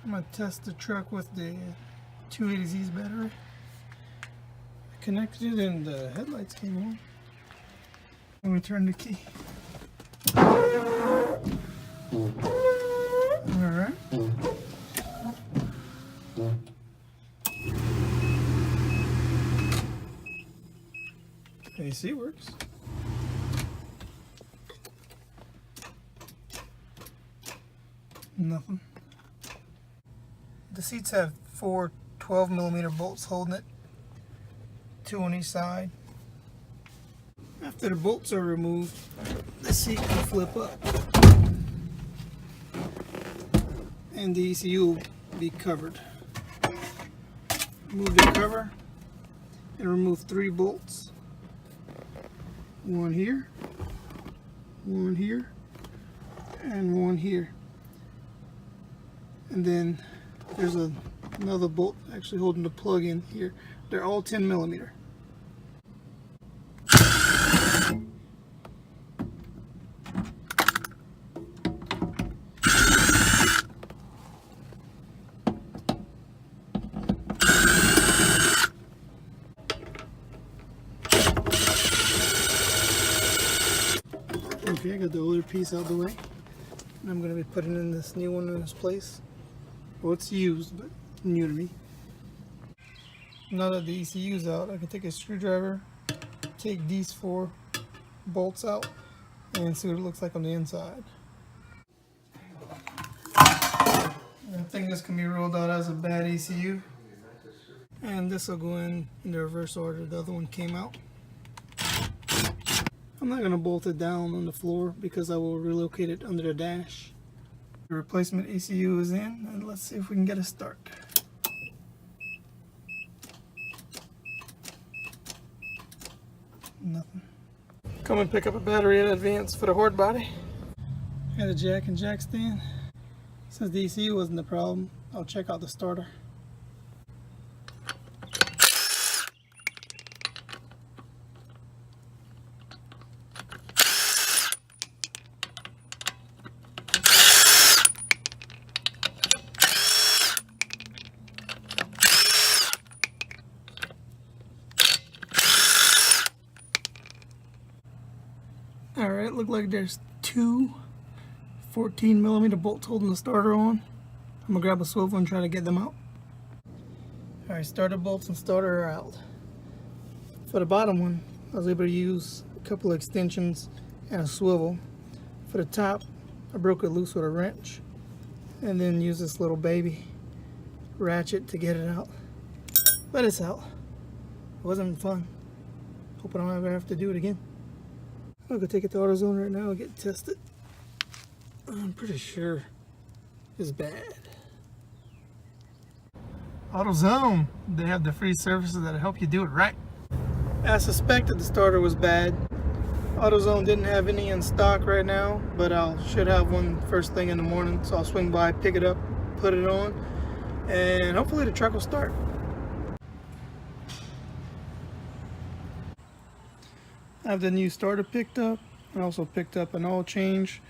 I'm going to test the truck with the 280Z's battery. I connected it and the headlights came on. I'm going to turn the key. Alright. AC works. Nothing. The seats have 4 12mm bolts holding it, 2 on each side. After the bolts are removed, the seat can flip up and the ECU will be covered. Remove the cover and remove 3 bolts. One here, and one here. And then there's another bolt actually holding the plug in here. They're all 10mm. Okay, I got the older piece out of the way. And I'm going to be putting in this new one in its place. Well, it's used, but new to me. Now that the ECU's out, I can take a screwdriver, take these 4 bolts out, and see what it looks like on the inside. I think this can be rolled out as a bad ECU. And this will go in the reverse order. The other one came out. I'm not going to bolt it down on the floor because I will relocate it under the dash. The replacement ECU is in, and let's see if we can get a start. Nothing. Come and pick up a battery in advance for the Hardbody. Got a jack and jack stand. Since the ECU wasn't the problem, I'll check out the starter. Alright, look like there's 2 14mm bolts holding the starter on. I'm gonna grab a swivel and try to get them out. Alright, starter bolts and starter are out. For the bottom one, I was able to use a couple of extensions and a swivel. For the top, I broke it loose with a wrench and then use this little baby ratchet to get it out. But it's out. It wasn't fun. Hope I don't ever have to do it again. I'm gonna take it to AutoZone right now and get it tested. I'm pretty sure it's bad. AutoZone, they have the free services that help you do it right. I suspected the starter was bad. AutoZone didn't have any in stock right now, but I should have one first thing in the morning, so I'll swing by, pick it up, put it on, and hopefully the truck will start. I have the new starter picked up. I also picked up an oil change,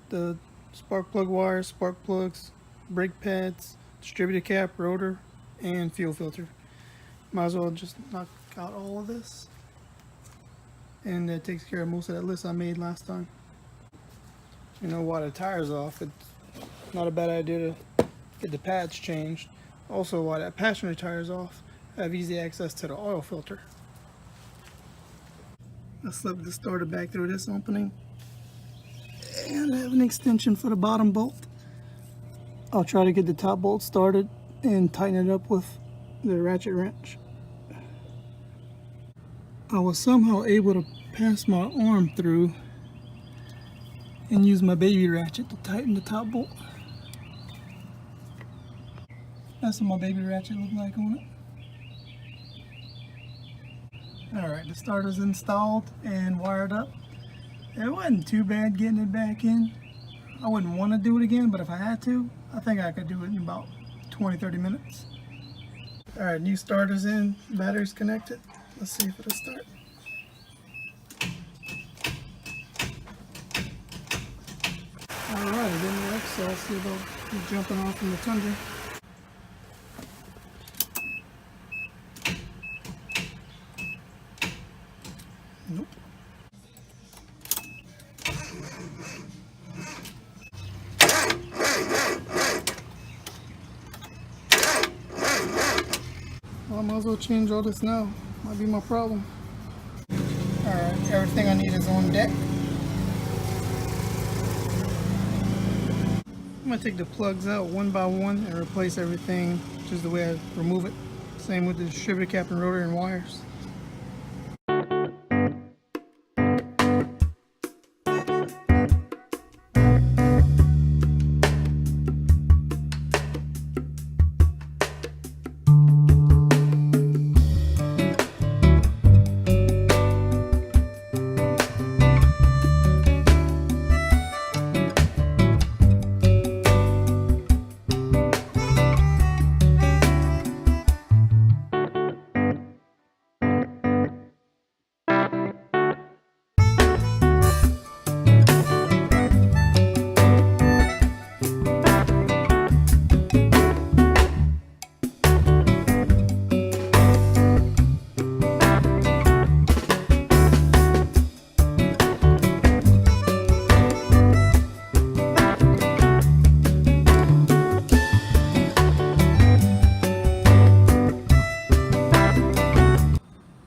the spark plug wires, spark plugs, brake pads, distributor cap, rotor, and fuel filter. Might as well just knock out all of this. And that takes care of most of that list I made last time. You know, while the tire's off, it's not a bad idea to get the pads changed. Also, while that passenger tire's off, I have easy access to the oil filter. I slip the starter back through this opening, and I have an extension for the bottom bolt. I'll try to get the top bolt started and tighten it up with the ratchet wrench. I was somehow able to pass my arm through and use my baby ratchet to tighten the top bolt. That's what my baby ratchet looked like on it. Alright, the starter's installed and wired up. It wasn't too bad getting it back in. I wouldn't want to do it again, but if I had to, I think I could do it in about 20-30 minutes. Alright, new starter's in, battery's connected. Let's see if it'll start. Alright, it didn't work, so I'll see about jumping off from the Tundra. Well, I might as well change all this now. Might be my problem. Alright, everything I need is on deck. I'm going to take the plugs out one by one and replace everything just the way I remove it. Same with the distributor cap and rotor and wires.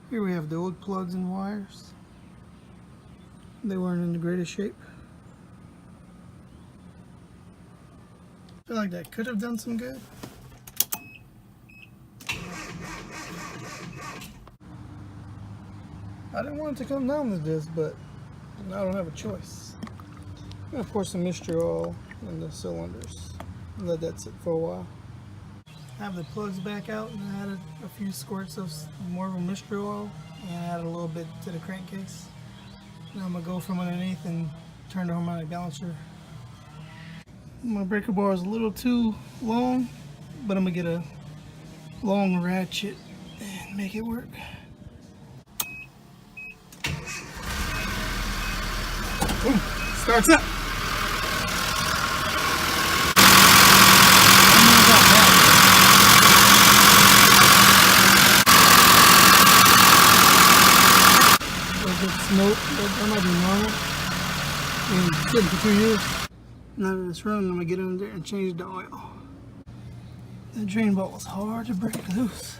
Here we have the old plugs and wires. They weren't in the greatest shape. I feel like that could have done some good. I didn't want it to come down to this, but now I don't have a choice. I'm gonna pour some mixture oil in the cylinders and let that sit for a while. I have the plugs back out and I added a few squirts of more of a mixture oil and added a little bit to the crankcase. Now I'm gonna go from underneath and turn the harmonic balancer. My breaker bar is a little too long, but I'm gonna get a long ratchet and make it work. Boom. Starts up. Smoke, that might be normal. And good for 2 years. Now that it's running, I'm gonna get in there and change the oil. The drain bolt was hard to break loose.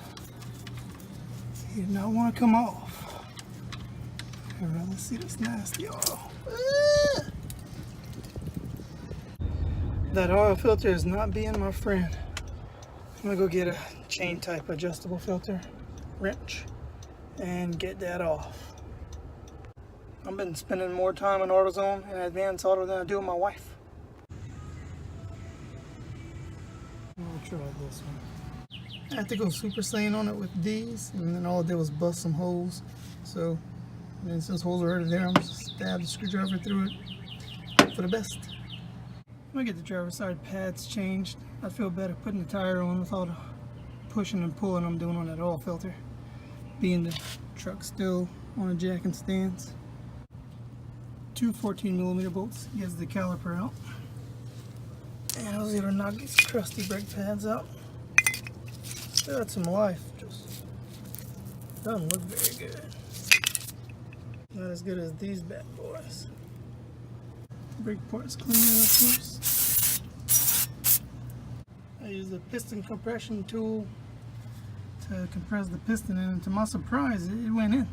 You do not want to come off. Alright, let's see this nasty oil. That oil filter is not being my friend. I'm gonna go get a chain type adjustable filter wrench and get that off. I've been spending more time in AutoZone and Advanced Auto than I do with my wife. I'm gonna try this one. I had to go Super Saiyan on it with these, and then all I did was bust some holes. So, and since holes are already there, I'm just stab the screwdriver through it for the best. I'm gonna get the driver's side pads changed. I feel better putting the tire on with all the pushing and pulling I'm doing on that oil filter. Being the truck's still on a jack and stands. Two 14mm bolts gets the caliper out, and I was able to knock these crusty brake pads out. Still had some life, just doesn't look very good. Not as good as these bad boys. Brake parts cleaner, of course. I used a piston compression tool to compress the piston in, and to my surprise, it went in.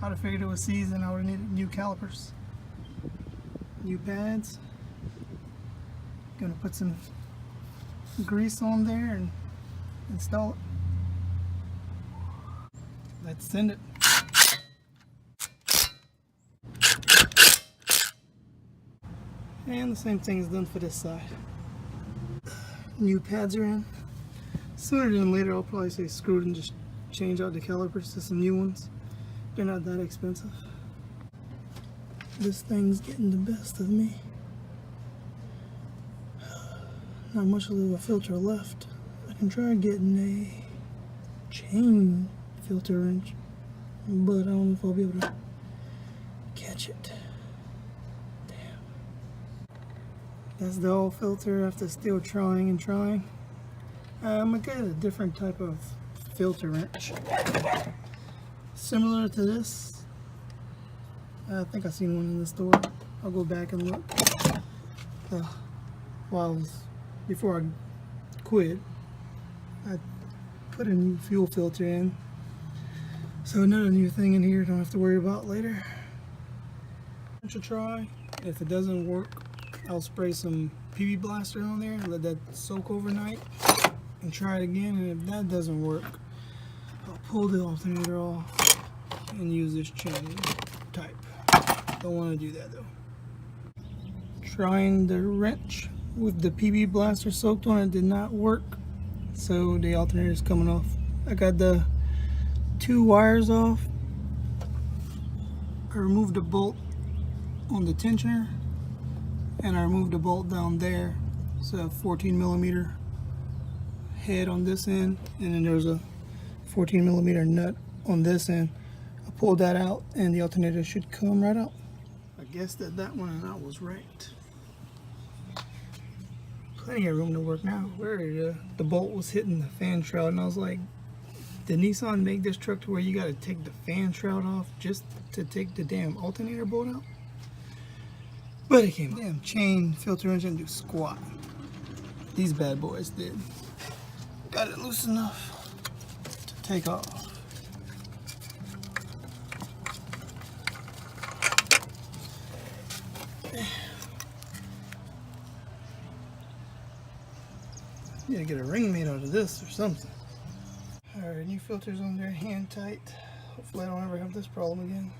I'd have figured it was seasoned. I would have needed new calipers. New pads. Gonna put some grease on there and install it. Let's send it. And the same thing is done for this side. New pads are in. Sooner than later I'll probably say screw it and just change out the calipers to some new ones. They're not that expensive. This thing's getting the best of me. Not much of a filter left. I can try getting a chain filter wrench, but I don't know if I'll be able to catch it. Damn. That's the oil filter after still trying and trying. I'm gonna get a different type of filter wrench. Similar to this. I think I've seen one in the store. I'll go back and look. Before I quit, I put a new fuel filter in. So another new thing in here, don't have to worry about later. I should try. If it doesn't work, I'll spray some PB blaster on there and let that soak overnight and try it again. And if that doesn't work, I'll pull the alternator off and use this chain type. Don't want to do that though. Trying the wrench with the PB blaster soaked on it did not work, so the alternator is coming off. I got the 2 wires off. I removed the bolt on the tensioner and I removed the bolt down there. It's a 14mm head on this end, and then there's a 14mm nut on this end. I pulled that out and the alternator should come right out. I guess that one and I was right. Plenty of room to work now. Where the bolt was hitting the fan shroud, and I was like, did Nissan make this truck to where you gotta take the fan shroud off just to take the damn alternator bolt out? But it came out. Damn chain filter engine do squat. These bad boys did. Got it loose enough to take off. Need to get a ring made out of this or something. Alright, new filters on there, hand tight. Hopefully I don't ever have this problem again.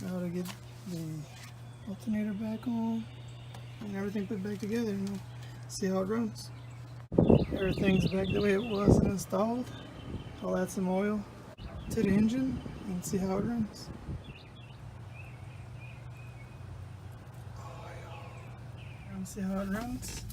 Now to get the alternator back on and everything put back together and we'll see how it runs. Everything's back the way it was and installed. I'll add some oil to the engine and see how it runs. Oil. And see how it runs.